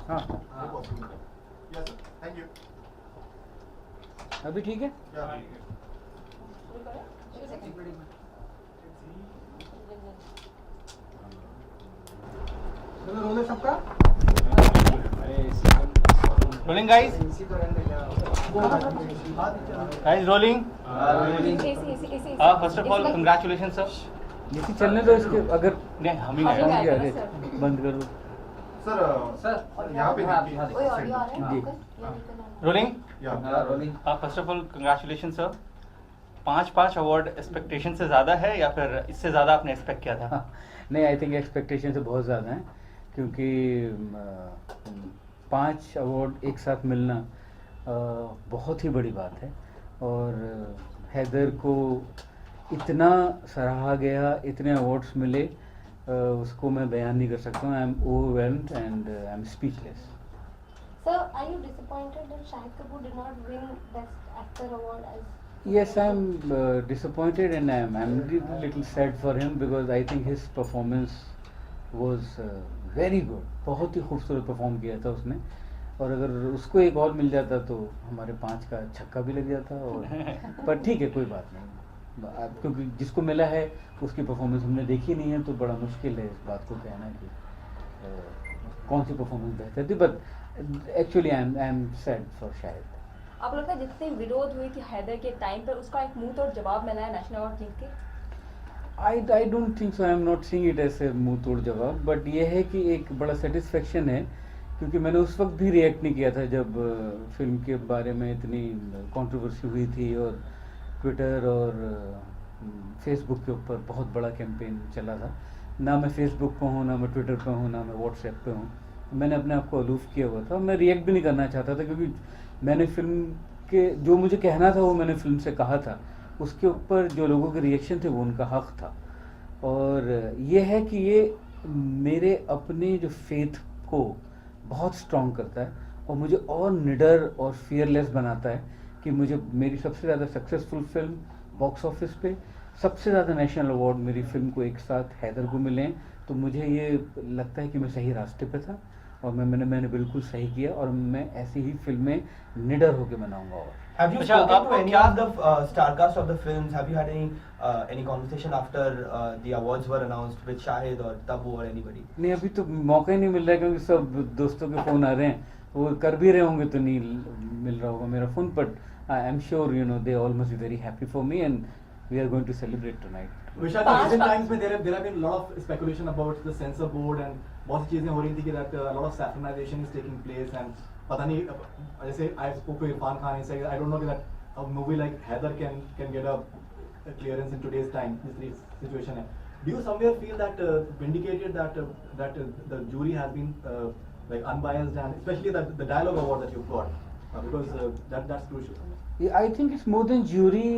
हाँ yes thank you. अभी ठीक है। रोल है सबका। Rolling, guys. Guys, rolling. First of all, congratulations, sir. इसी चलने दो इसके, अगर नहीं हम ही हो गए। गया अरे बंद कर दो। सर यहाँ पे जी Rolling. Rolling. First of all congratulation sir. 5 award expectation से ज़्यादा है या फिर इससे ज़्यादा आपने एक्सपेक्ट किया था? नहीं, आई थिंक एक्सपेक्टेशन से बहुत ज़्यादा है, क्योंकि 5 अवार्ड एक साथ मिलना बहुत ही बड़ी बात है। और हैदर को इतना सराहा गया, इतने अवार्ड्स मिले, उसको मैं बयान नहीं कर सकता हूँ। I am overwhelmed and I am speechless. Sir, are you disappointed that Shahid Kapoor did not win Best Actor award as? Yes, I'm disappointed and I'm little sad for him because I think his performance was very good. बहुत ही खूबसूरत perform किया था उसने, और अगर उसको एक और मिल जाता तो हमारे 5 का छक्का भी लग जाता। और पर ठीक है, कोई बात नहीं, क्योंकि जिसको मिला है उसकी परफॉर्मेंस हमने देखी नहीं है, तो बड़ा मुश्किल है इस बात को कहना कि कौन सी परफॉर्मेंस बेहतर थी। But actually I am sad for Shahid. आप लोग का जितनी विरोध हुई थी हैदर के टाइम पर, उसका एक मुंह तोड़ जवाब मिला है नेशनल अवार्ड जीत के? I don't think so. I am not seeing it as a मुंह तोड़ जवाब, बट ये है कि एक बड़ा सेटिस्फेक्शन है, क्योंकि मैंने उस वक्त भी रिएक्ट नहीं किया था जब फिल्म के बारे में इतनी कंट्रोवर्सी हुई थी, और ट्विटर और फेसबुक के ऊपर बहुत बड़ा कैंपेन चला था। ना मैं फेसबुक पे हूँ, ना मैं ट्विटर पे हूँ, ना मैं व्हाट्सएप पे हूँ। मैंने अपने आप को अलूफ किया हुआ था। मैं रिएक्ट भी नहीं करना चाहता था, क्योंकि मैंने फिल्म के जो मुझे कहना था वो मैंने फिल्म से कहा था। उसके ऊपर जो लोगों के रिएक्शन थे वो उनका हक था। और ये है कि ये मेरे अपने जो फेथ को बहुत स्ट्रॉन्ग करता है, और मुझे और निडर और फियरलेस बनाता है कि मुझे मेरी सबसे ज़्यादा सक्सेसफुल फिल्म बॉक्स ऑफिस पे, सबसे ज़्यादा नेशनल अवार्ड मेरी फिल्म को एक साथ हैदर को मिले। तो मुझे ये लगता है कि मैं सही रास्ते पे था, और मैंने बिल्कुल सही किया, और मैं ऐसी ही फिल्में निडर होकर बनाऊंगा। और Have you spoken to any of the star cast of the films? Have you had any conversation after the awards were announced with Shahid or Tabu or anybody? नहीं, अभी तो मौका ही नहीं मिल रहा है, क्योंकि सब दोस्तों के फ़ोन आ रहे हैं, वो कर भी रहे होंगे तो नहीं मिल रहा होगा मेरा phone. But I am sure they all must be very happy for me, and we are going to celebrate tonight. Vishal, recent times में there have been a lot of speculation about the censor board, and बहुत सी चीज़ें हो रही थी कि that a lot of saffronization is taking place, and पता नहीं, जैसे I spoke to Irfan Khan, he said I don't know that a movie like Haider can get a clearance in today's time, this situation है. Do you somewhere feel that vindicated that the jury has been like unbiased, and especially the dialogue award that you've got, because that's crucial. Yeah, I think it's more than jury.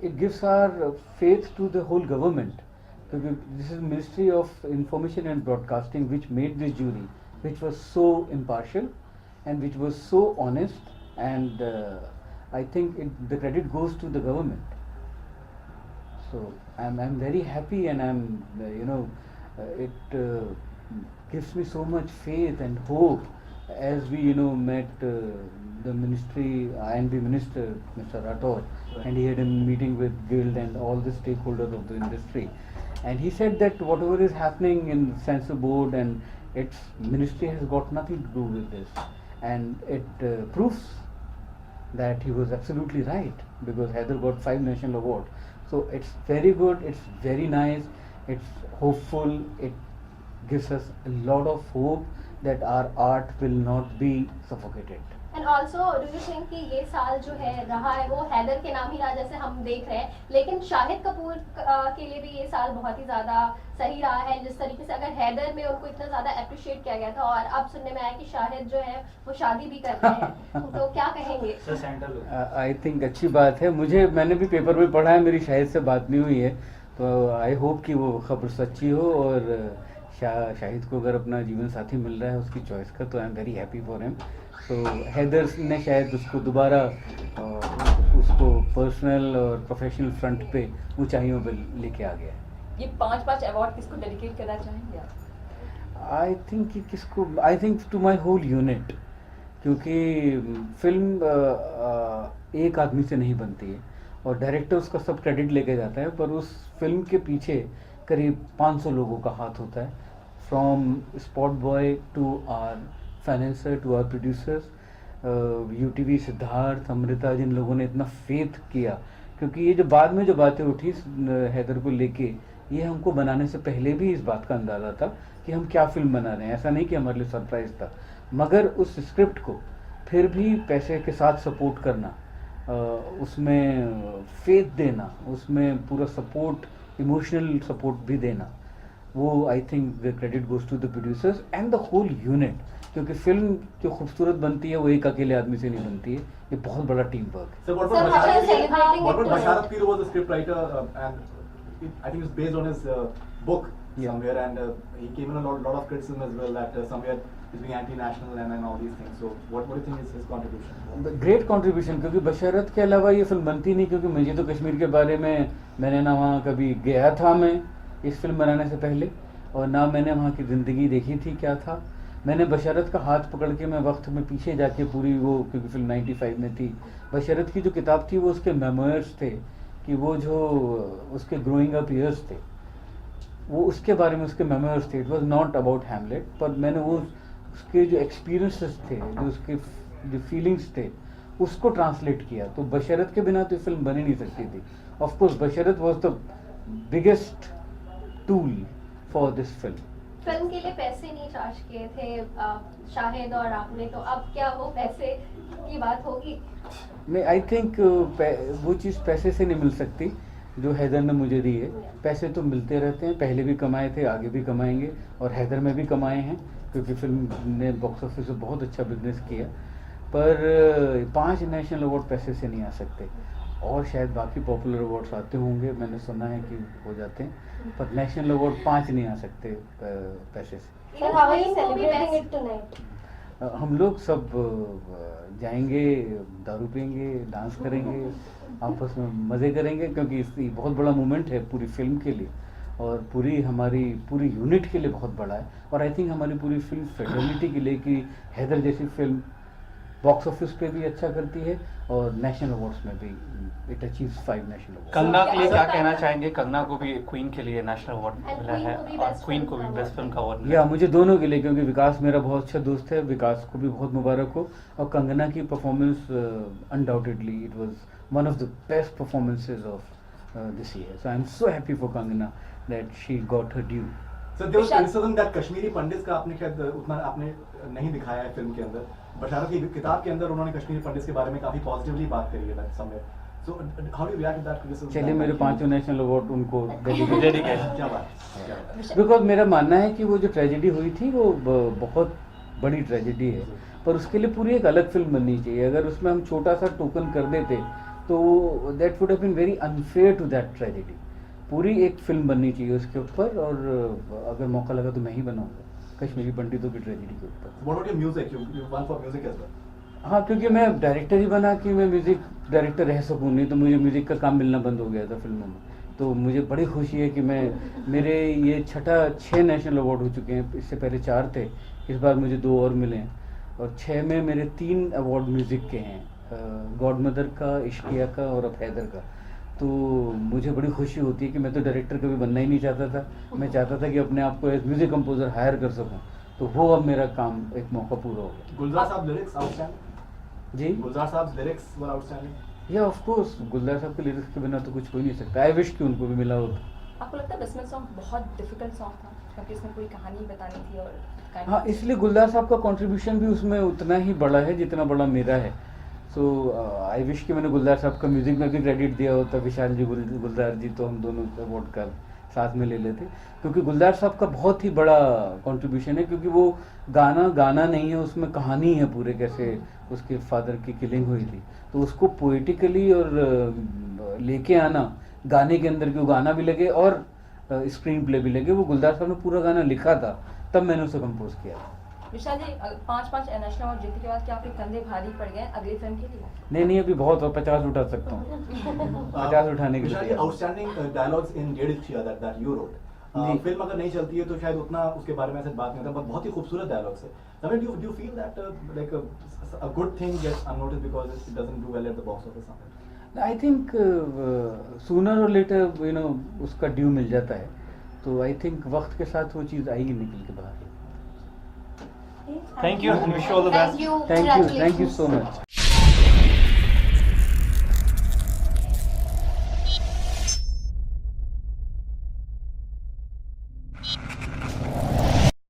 It gives our faith to the whole government. Because this is Ministry of Information and Broadcasting which made this jury, which was so impartial and which was so honest, and I think the credit goes to the government. So I'm very happy, and it gives me so much faith and hope as we met the ministry and the minister Mr. Rathore, and he had a meeting with Guild and all the stakeholders of the industry, and he said that whatever is happening in censor board and its ministry has got nothing to do with this, and it proves that he was absolutely right, because Haider got 5 national awards. So it's very good, it's very nice, it's hopeful, it gives us a lot of hope that our art will not be suffocated. And also, do you think कि ये साल जो है रहा है वो हैदर के नाम ही रहा, जैसे हम देख रहे हैं, लेकिन शाहिद कपूर के लिए भी ये साल बहुत ही ज़्यादा सही रहा है, जिस तरीके से अगर हैदर में उनको इतना ज़्यादा अप्रिशिएट किया गया था, और अब सुनने में आया कि शाहिद जो है वो शादी भी कर रहे हैं, तो क्या कहेंगे? आई थिंक अच्छी बात है। मैंने भी पेपर में पढ़ा है, मेरी शाहिद से बात नहीं हुई है, तो आई होप कि वो खबर सच्ची हो, और शाहिद को अगर अपना जीवन साथी मिल रहा है उसकी चॉइस का, तो I am very happy for him. तो हैदर ने शायद उसको दोबारा उसको पर्सनल और प्रोफेशनल फ्रंट पे ऊंचाइयों पे लेके आ गया है। ये 5 अवार्ड किसको डेडिकेट करना चाहेंगे आप? आई थिंक कि किसको, I think to my whole unit, क्योंकि फिल्म एक आदमी से नहीं बनती है और डायरेक्टर उसका सब क्रेडिट लेके जाता है, पर उस फिल्म के पीछे करीब 500 लोगों का हाथ होता है, from spot boy to our financer to our producers, UTV Siddharth, Amrita, जिन लोगों ने इतना फेथ किया, क्योंकि ये जो बाद में जो बातें उठी हैदर को लेके, ये हमको बनाने से पहले भी इस बात का अंदाज़ा था कि हम क्या फिल्म बना रहे हैं, ऐसा नहीं कि हमारे लिए सरप्राइज था, मगर उस स्क्रिप्ट को फिर भी पैसे के साथ सपोर्ट करना, उसमें फेथ देना, उसमें पूरा सपोर्ट, इमोशनल सपोर्ट भी देना, वो I think the credit goes to the producers and the whole unit, क्योंकि फिल्म जो खूबसूरत बनती है वो एक अकेले आदमी से नहीं बनती है, ये बहुत बड़ा टीम वर्क है। So what Sir, about how are you Basharat? celebrating What it about tonight? Basharat Pir was a scriptwriter, and I think it's based on his book Yeah. somewhere, and he came in a lot of criticism as well that somewhere he's being anti-national and all these things. So what do you think is his contribution? Great contribution, क्योंकि बशरत के अलावा ये film बनती नहीं, क्योंकि मुझे तो कश्मीर के बारे में, मैंने ना वहाँ कभी गया था मैं इस फिल्म बनाने से पहले, और ना मैंने वहाँ की ज़िंदगी देखी थी क्या था। मैंने बशरत का हाथ पकड़ के मैं वक्त में पीछे जाके पूरी वो, क्योंकि फिल्म 95 में थी, बशरत की जो किताब थी वो उसके मेमोयर्स थे, कि वो जो उसके ग्रोइंग अप ईयर्स थे वो उसके बारे में उसके मेमोयर्स थे, it was not about Hamlet, पर मैंने वो उसके जो एक्सपीरियंसेस थे, जो उसके जो फीलिंग्स थे, उसको ट्रांसलेट किया। तो बशरत के बिना तो ये फिल्म बन ही नहीं सकती थी। Of course Basharat was the biggest tool for this film. Film के लिए पैसे नहीं चार्ज किए थे शाहिद और आपने, तो अब क्या वो पैसे की बात होगी? नहीं, आई थिंक वो चीज़ पैसे से नहीं मिल सकती जो हैदर ने मुझे दी है। पैसे तो मिलते रहते हैं, पहले भी कमाए थे, आगे भी कमाएंगे, और हैदर में भी कमाए हैं, क्योंकि फिल्म ने बॉक्स ऑफिस से बहुत अच्छा बिजनेस किया। पर 5 नेशनल अवार्ड पैसे से नहीं आ सकते, और शायद बाकी पॉपुलर अवार्ड्स आते होंगे, मैंने सुना है कि हो जाते हैं, पर नेशनल अवार्ड 5 नहीं आ सकते पैसे से। Sir, how are you celebrating it tonight? हम लोग सब जाएंगे, दारू पियेंगे, डांस करेंगे, आपस में मज़े करेंगे, क्योंकि ये बहुत बड़ा मोमेंट है पूरी फिल्म के लिए, और हमारी पूरी यूनिट के लिए बहुत बड़ा है, और आई थिंक हमारी पूरी फिल्म फेडरलिटी के लिए, कि हैदर जैसी फिल्म बॉक्स ऑफिस पे भी अच्छा करती है और नेशनल अवार्ड्स में भी it achieves 5 national award. Kangana के लिए क्या कहना चाहेंगे? कंगना को भी क्वीन के लिए नेशनल अवार्ड And मिला Queen है, को भी और Best क्वीन Film को भी का बेस्ट award फिल्म का अवार्ड मिला या है। मुझे दोनों के लिए, क्योंकि विकास मेरा बहुत अच्छा दोस्त है, विकास को भी बहुत मुबारक हो, और कंगना की performance undoubtedly it was one of the best performances of this year, so I am so happy for Kangana that she got her due. So there was criticism that Kashmiri Pandit का आपने शायद उतना आपने नहीं दिखाया है फिल्म के अंदर। बशारत की किताब के अंदर उन्होंने कश्मीरी पंडित के बारे में काफी पॉजिटिवली बात करी है somewhere. So how do you react to that criticism? चलिए मेरे 5 नेशनल अवार्ड उनको Dedicated. क्या बात? बिकॉज मेरा मानना है कि वो जो ट्रेजेडी हुई थी वो बहुत बड़ी ट्रेजेडी है, पर उसके लिए पूरी एक अलग फिल्म बननी चाहिए। अगर उसमें हम छोटा सा टोकन कर देते तो that would have been very unfair to that tragedy. पूरी एक फिल्म बननी चाहिए उसके ऊपर, और अगर मौका लगा तो मैं ही बनाऊंगा कश्मीरी पंडितों की ट्रेजेडी के ऊपर। What about your music? You won for music as well. हाँ, क्योंकि मैं डायरेक्टर ही बना कि मैं म्यूज़िक डायरेक्टर रह सकूँ, नहीं तो मुझे म्यूज़िक का काम मिलना बंद हो गया था फिल्मों में। तो मुझे बड़ी खुशी है कि मेरे ये 6 नेशनल अवार्ड हो चुके हैं, इससे पहले 4 थे, इस बार मुझे 2 और मिले हैं, और 6 में मेरे 3 अवार्ड म्यूज़िक के हैं, गॉडमदर का, इश्किया का और अब हैदर का। तो मुझे बड़ी खुशी होती है कि मैं तो डायरेक्टर कभी बनना ही नहीं चाहता था, मैं चाहता था कि अपने आप को एज म्यूज़िक कंपोजर हायर कर सकूं, तो वो अब मेरा काम, एक मौका पूरा हो गया। गुलजार साहब लिरिक्स आउटस्टैंडिंग। जी, गुलजार साहब लिरिक्स वर आउटस्टैंडिंग। या ऑफ कोर्स गुलजार साहब के लिरिक्स के बिना तो कुछ हो ही नहीं सकता। आई विश कि उनको भी मिला होता। आपको लगता है बसमत सॉन्ग बहुत डिफिकल्ट सॉन्ग था, क्योंकि इसमें पूरी कहानी बतानी थी और हाँ, इसलिए गुलजार साहब का कंट्रीब्यूशन भी उसमें उतना ही बड़ा है जितना बड़ा मेरा है। सो आई विश कि मैंने गुलजार साहब का म्यूज़िक में भी क्रेडिट दिया होता, विशाल जी गुलजार जी, तो हम दोनों अवार्ड का साथ में ले लेते, क्योंकि गुलजार साहब का बहुत ही बड़ा कंट्रीब्यूशन है, क्योंकि वो गाना नहीं है, उसमें कहानी है पूरे, कैसे उसके फादर की किलिंग हुई थी, तो उसको पोइटिकली और लेके आना गाने के अंदर, कि गाना भी लगे और स्क्रीन प्ले भी लगे। वो गुलजार साहब ने पूरा गाना लिखा था, तब मैंने उसे कंपोज किया था। विशाल जी 5 नेशनल अवार्ड जीतने के बाद क्या आपके कंधे भारी पड़ गए अगली फिल्म के लिए? नहीं, अभी बहुत, 50 उठा सकता हूँ। 50 उठाने के विशाल जी, लिए outstanding dialogues in Dead Ishqiya that you wrote. जी। फिल्म अगर नहीं चलती है तो शायद उतना उसके बारे में ऐसे बात नहीं होता, बट बहुत ही खूबसूरत डायलॉग है। I mean, do you feel that like a good thing gets unnoticed because it doesn't do well at the box office something? I think sooner और लेटर उसका ड्यू मिल जाता है, तो आई थिंक वक्त के साथ वो चीज़ आएगी निकल के बाहर। Thank you and wish you all the best. Thank you. Thank you Congratulations. So much.